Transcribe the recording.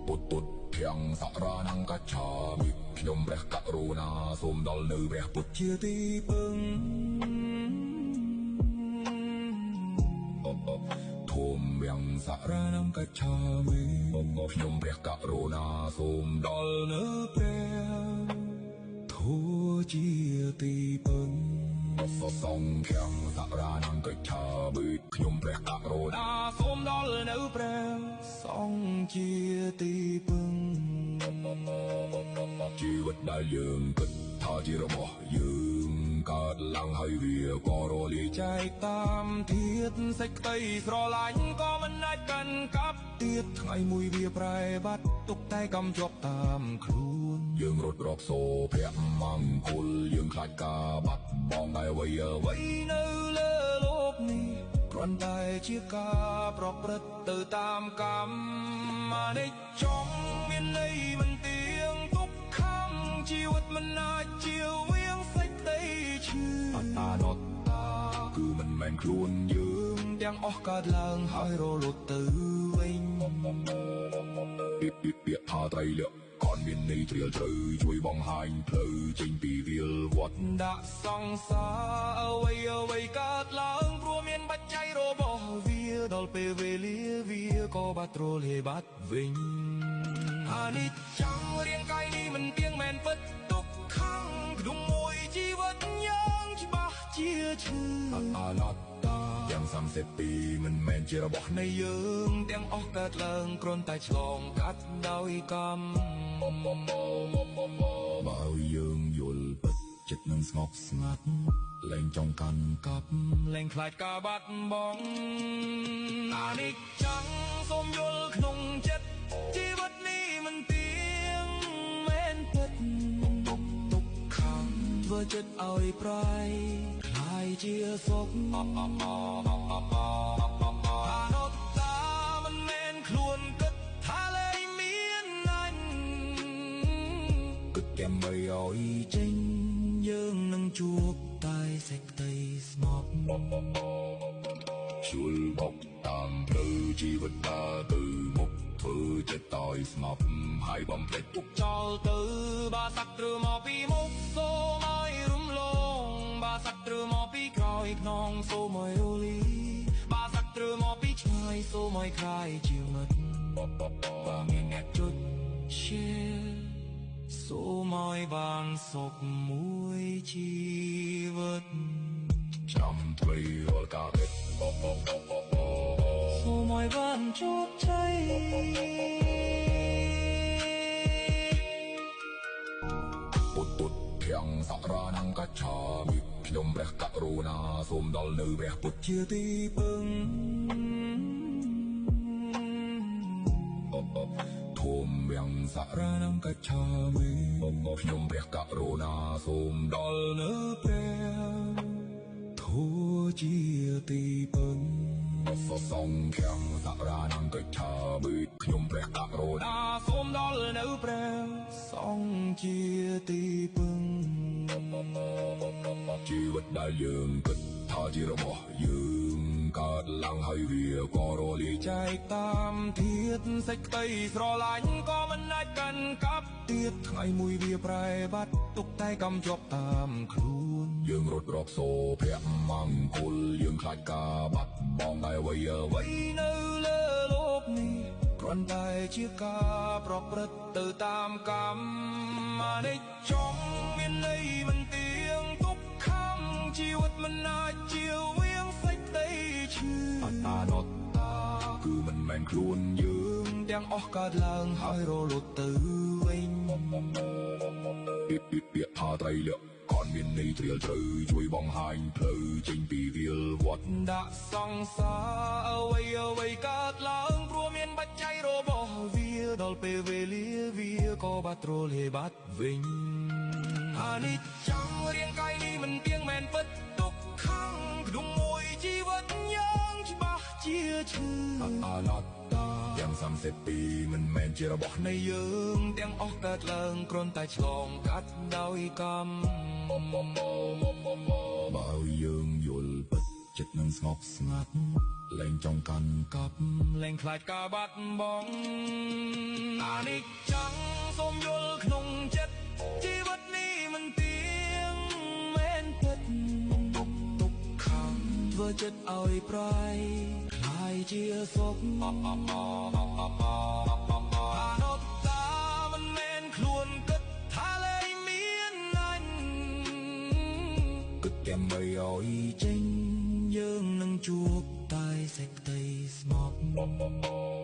ពុទ្ធទាំងសរណង្គច្ឆាមិខ្ញុំព្រះករុណាសូមដល់នៅព្រះពុទ្ធជាទីពឹងធម្មយ៉ាងសរណង្គច្ឆាមិខ្ញុំព្រះករុណាសូមដល់នៅព្រះធម៌ជាទីពឹងសង្ឃាំសរណង្គច្ឆាមិខ្ញុំព្រះករុណាសូមដល់នៅព្រះសង្ឃជាទីពឹងជីវិតដែលយើងគិតថាជារបស់យើងកើតឡើងហើយវាក៏រលាយចែកតាមធាតុសេចក្តីស្រឡាញ់ក៏មិនអាចកាន់កាប់ទៀតថ្ងៃមួយវាប្រែបាត់ទុកតែកំជាប់តាមខ្លួនយើងរត់រកសូភៈមង្គលយើងខ្លាចការបាត់បង់តែអ្វីនៅលើលោកនេះគ្រាន់តែជាការប្រព្រឹត្តទៅតាមកម្មអនិច្ចំមានន័យមិនទៀងទុក្ខំជីវិតមិនអាចជៀសវាងសេចក្តីឈឺអត្តានត្តាគឺមិនមែនខ្លួនយើងទាំងអស់កើតឡើងហើយរលត់ទៅវិញពាក្យថាត្រៃលក្ខcònមានន័យជ្រាលជ្រៅជួយបង្ហាញផ្លូវចេញពីវាលវត្តដាក់សង្សារអ្វីកើតឡើងព្រោះមានបច្ច័យរបស់វាដល់ពេលវេលាវាក៏បាត់រលាយបាត់វិញអនិច្ចំរាងកាយនេះមិនទៀងមែនពិតទុក្ខំក្នុងមួយជីវិតយ៉ាងច្បាស់ជាឈឺអនត្តាយ៉ាង32មិនមែនជារបស់នៃយើងទាំងអស់កើតឡើងគ្រាន់តែឆ្លងកាត់ដោយកម្មបើយើងយល់ពិតចិត្តនឹងស្ងប់ស្ងាត់លែងចង់កាន់កាប់លែងខ្លាចការបាត់បង់អនិច្ចំសូមយល់ក្នុងចិត្តជីវិតនេះមិនទៀងមែនពិតទុក្ខំធ្វើចិត្តឲ្យប្រៃខ្លាយជាសុខអនត្តាមិនមែនខ្លួនគិតថាលែងមានណាញ់គិតតែមិនឲ្យចេញយើងនឹងជួបតែសេចក្តីស្ងប់ជួលបកតាមផ្លូវជីវិតដើរទៅមុខធ្វើចិត្តឲ្យស្ងប់ហើយបំភ្លេចទុកចោលទៅបាសត្វឬមកពីមុខសូមឲ្យរំលងបាសត្វឬមកពីក្រោយខ្នងសូមឲ្យរលីបាសត្វឬមកពីឆ្ងាយសូមឲ្យខ្លាយជាមិត្តបើមានអ្នកជន់ឈៀសូមឲ្យបានសុខមួយជីវិតចាំថ្មីរាល់ការពិតសូមឲ្យបានជោគជ័យពុទ្ធទាំងសរណង្គច្ឆាមិខ្ញុំព្រះករុណាសូមដល់នៅព្រះពុទ្ធជាទីពឹងធម្មយ៉ាងសរណង្គច្ឆាមិខ្ញុំព្រះករុណាសូមដល់នៅព្រះធម៌ជាទីពឹងសង្ឃាំសរណង្គច្ឆាមិខ្ញុំព្រះករុណាសូមដល់នៅព្រះសង្ឃជាទីពឹងជីវិតដែលយើងគិតថាជារបស់យើងកើតឡើងហើយវាក៏រលាយចែកតាមធាតុសេចក្តីស្រឡាញ់ក៏មិនអាចកាន់កាប់ទៀតថ្ងៃមួយវាប្រែបាត់ទុកតែកំជាប់តាមខ្លួនយើងរត់រកសូភៈមង្គលយើងខ្លាចការបាត់បង់តែអ្វីនៅលើលោកនេះគ្រាន់តែជាការប្រព្រឹត្តទៅតាមកម្មអនិច្ចំមានន័យមិនទៀងទុក្ខំជីវិតមិនអាចជៀសវាងសេចក្តីឈឺអត្តានត្តាគឺមិនមែនខ្លួនយើងទាំងអស់កើតឡើងហើយរលត់ទៅវិញពាក្យថាត្រៃលក្ខcònមានន័យជ្រាលជ្រៅជួយបង្ហាញផ្លូវចេញពីវាលវត្តដាក់សង្សារអ្វីកើតឡើងព្រោះមានបច្ច័យរបស់វាដល់ពេលវេលាវាក៏បាត់រលាយបាត់វិញអនិច្ចំរាងកាយនេះមិនទៀងមែនពិតទុក្ខំក្នុងមួយជីវិតយ៉ាងច្បាស់ជាឈឺអនត្តាយ៉ាង32មិនមែនជារបស់នៃយើងទាំងអស់កើតឡើងគ្រាន់តែឆ្លងកាត់ដោយកម្មបើយើងយល់ពិតចិត្តនឹងស្ងប់ស្ងាត់លែងចង់កាន់កាប់លែងខ្លាចការបាត់បង់អ និច្ចំសូមយល់ក្នុងចិត្តជីវិតនេះមិនទៀងមែនពិតទុកខំធ្វើចិត្តឲ្យប្រៃคล้ายជាសុខអនុត្តតាមិនមែនខ្លួនគិតថាលែងមានអញគិតតែមិនឲ្យចេញយើងនឹងជួបតែសេចក្តីស្ងប់